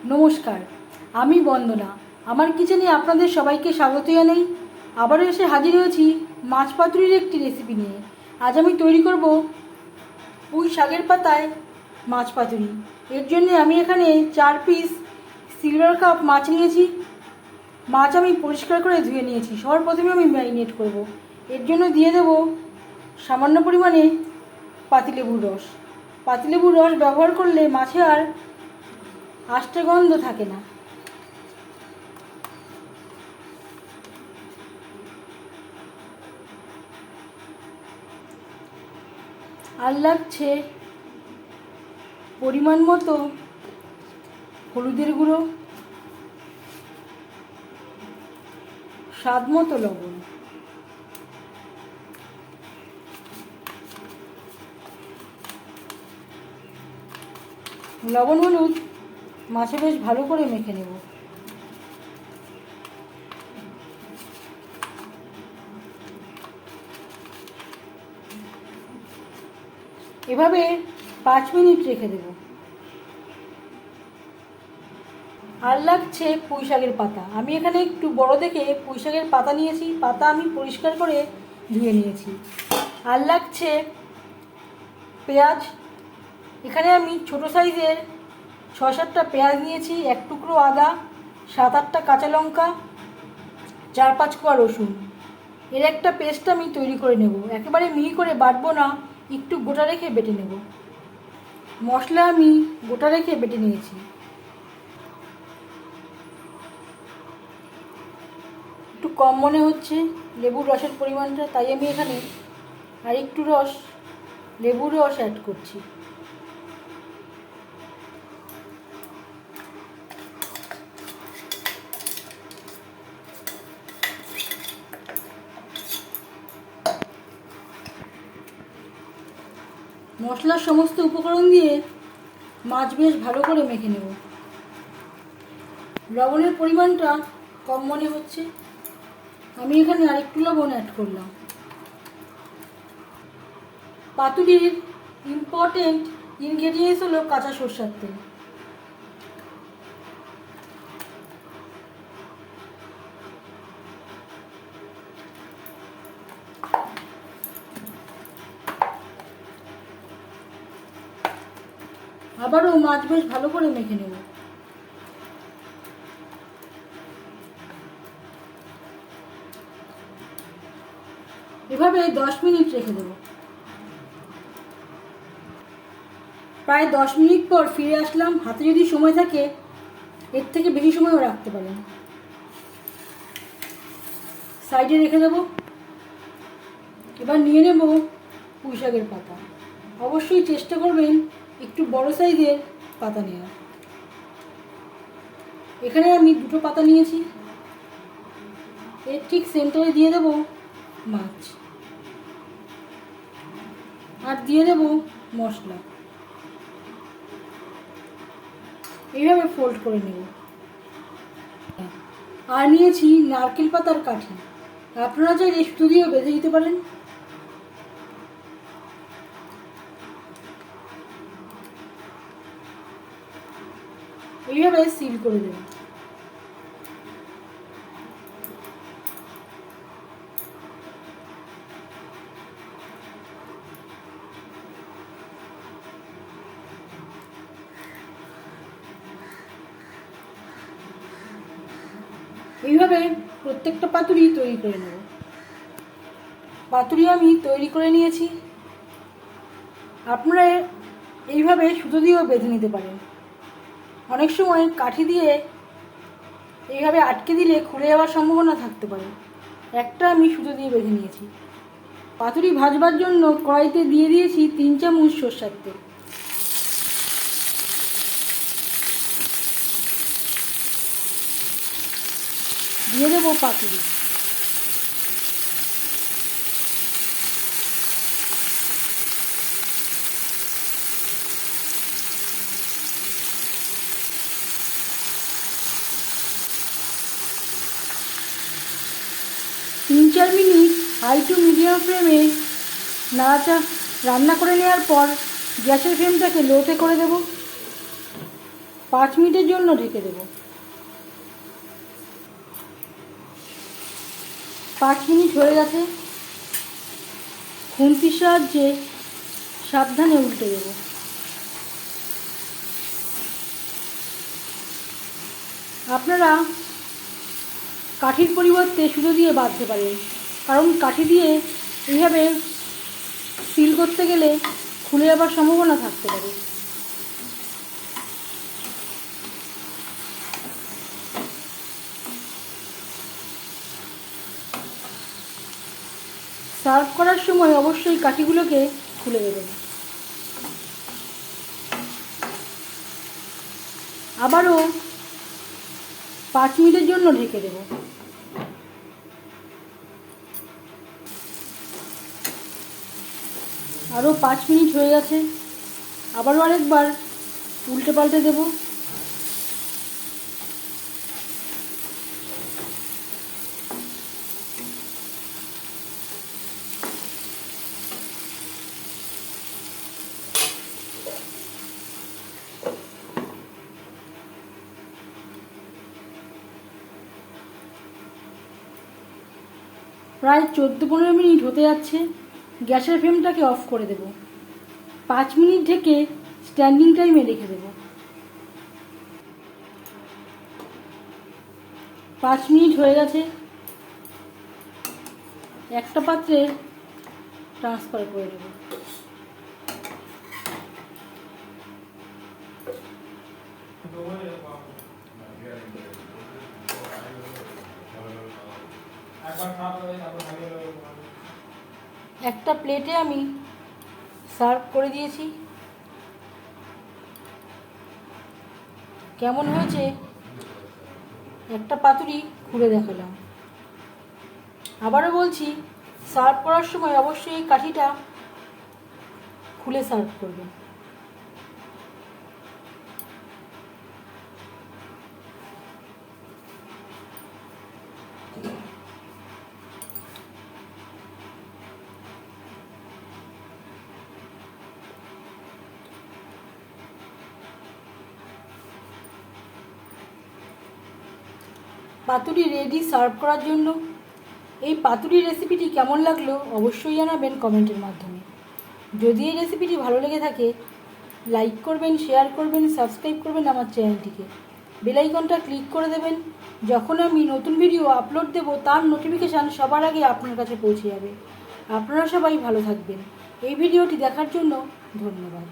নমস্কার, আমি বন্দনা। আমার কিচেনে আপনাদের সবাইকে স্বাগত জানাই। আবারও এসে হাজির হয়েছি মাছ পাতুরির একটি রেসিপি নিয়ে। আজ আমি তৈরি করব পুঁই শাকের পাতায় মাছ পাতুরি। এর জন্য আমি এখানে 4 পিস সিলভার কাপ মাছ নিয়েছি। মাছ আমি পরিষ্কার করে ধুয়ে নিয়েছি। সবার প্রথমে আমি ম্যারিনেট করব। এর জন্য দিয়ে দেব সামান্য পরিমাণে পাতিলেবুর রস। পাতিলেবুর রস ব্যবহার করলে মাছে আর আষ্টে গন্ধ থাকে না। আর লাগছে পরিমাণ মতো হলুদের গুঁড়ো, স্বাদ মতো লবণ। লবণ হলুদ মাছে বেশ ভালো করে মেখে নেব। এভাবে 5 মিনিট রেখে দেব। আর লাগছে পুঁই শাকের পাতা। আমি এখানে একটু বড় দেখে পুঁই শাকের পাতা নিয়েছি। পাতা আমি পরিষ্কার করে ধুয়ে নিয়েছি। আর লাগছে পেঁয়াজ। এখানে আমি ছোট সাইজের 6-7টা পেঁয়াজ নিয়েছি, 1 টুকরো আদা, 7-8টা কাঁচা লঙ্কা, 4-5 কোয়া রসুন। এর একটা পেস্ট আমি তৈরি করে নেব। একেবারে মিহি করে বাটবো না, একটু গোটা রেখে বেটে নেব। মশলা আমি গোটা রেখে বেটে নিয়েছি। একটু কম মনে হচ্ছে লেবুর রসের পরিমাণটা, তাই আমি এখানে আর একটু লেবুর রস অ্যাড করছি। মশলার সমস্ত উপকরণ দিয়ে মাছ বেশ ভালো করে মেখে নেব। লবণের পরিমাণটা কম মনে হচ্ছে, আমি এখানে আরেকটু লবণ অ্যাড করলাম। পাতুরির ইম্পর্টেন্ট ইনগ্রেডিয়েন্টস হলো কাঁচা সরষের তেল। আবারও মাছ বেশ ভালো করে মেখে নেব। এভাবে 10 মিনিট রেখে দেব। প্রায় 10 মিনিট পর ফিরে আসলাম। হাতে যদি সময় থাকে এর থেকে বেশি সময়ও রাখতে পারেন। সাইডে রেখে দেব। এবার নিয়ে নেব পুঁই শাকের পাতা। অবশ্যই চেষ্টা করবেন একটু বড় সাইজের পাতা নেওয়ার। এখানে আমি 2টো পাতা নিয়েছি। এর ঠিক সেন্টারে দিয়ে দেব মাছ, আর দিয়ে দেব মশলা। এইভাবে ফোল্ড করে নেব। আর নিয়েছি নারকেল পাতার কাঠি। আপনারা চাইলে সুতো দিয়েও বেঁধে দিতে পারেন। এইভাবে সিল করে দেব। এইভাবে প্রত্যেকটা পাতুরি তৈরি করে নেব। পাতুরি আমি তৈরি করে নিয়েছি। আপনারা এইভাবে সুতো দিয়েও বেঁধে নিতে পারেন। অনেক সময় কাঠি দিয়ে এইভাবে আটকে দিলে খুলে যাওয়ার সম্ভাবনা থাকতে পারে। একটা আমি সুতো দিয়ে বেঁধে নিয়েছি। পাতুরি ভাজবার জন্য কড়াইতে দিয়ে দিয়েছি 3 চামচ সরষের তেল। দিয়ে দেবো পাতুরি। তিন 4 মিনিট হাই টু মিডিয়াম ফ্লেমে রান্না করে নেওয়ার পর গ্যাসের ফ্লেমটাকে লোতে করে দেব। 5 মিনিটের জন্য ঢেকে দেব। 5 মিনিট হয়ে গেছে। খুন্তির সাহায্যে সাবধানে উল্টে দেব। আপনারা কাঠির পরিবর্তে সুতো দিয়ে বাঁধতে পারেন, কারণ কাঠি দিয়ে এইভাবে সিল করতে গেলে খুলে যাবার সম্ভাবনা থাকতে পারে। সার্ভ করার সময় অবশ্যই কাঠিগুলোকে খুলে দেবেন। আবারও 5 মিনিটের জন্য ঢেকে দেব। আরও 5 মিনিট হয়ে গেছে। আবারও আরেকবার উল্টে পাল্টে দেব। প্রায় 14-15 মিনিট হতে যাচ্ছে। গ্যাসের ফ্লেমটাকে অফ করে দেব। 5 মিনিট ঢেকে স্ট্যান্ডিং টাইমে রেখে দেব। 5 মিনিট হয়ে গেছে। একটা পাত্রে ট্রান্সফার করে দেব। একটা প্লেটে আমি সার্ভ করে দিয়েছি। কেমন হয়েছে একটা পাতুরি খুলে দেখালাম। আবারও বলছি, সার্ভ করার সময় অবশ্যই এই কাঠিটা খুলে সার্ভ করবেন। পাতুরি রেডি সার্ভ করার জন্য। এই পাতুরির রেসিপিটি কেমন লাগলো অবশ্যই জানাবেন কমেন্টের মাধ্যমে। যদি এই রেসিপিটি ভালো লেগে থাকে লাইক করবেন, শেয়ার করবেন, সাবস্ক্রাইব করবেন আমার চ্যানেলটিকে। বেল আইকনটা ক্লিক করে দেবেন। যখন আমি নতুন ভিডিও আপলোড দেব তার নোটিফিকেশান সবার আগে আপনার কাছে পৌঁছে যাবে। আপনারা সবাই ভালো থাকবেন। এই ভিডিওটি দেখার জন্য ধন্যবাদ।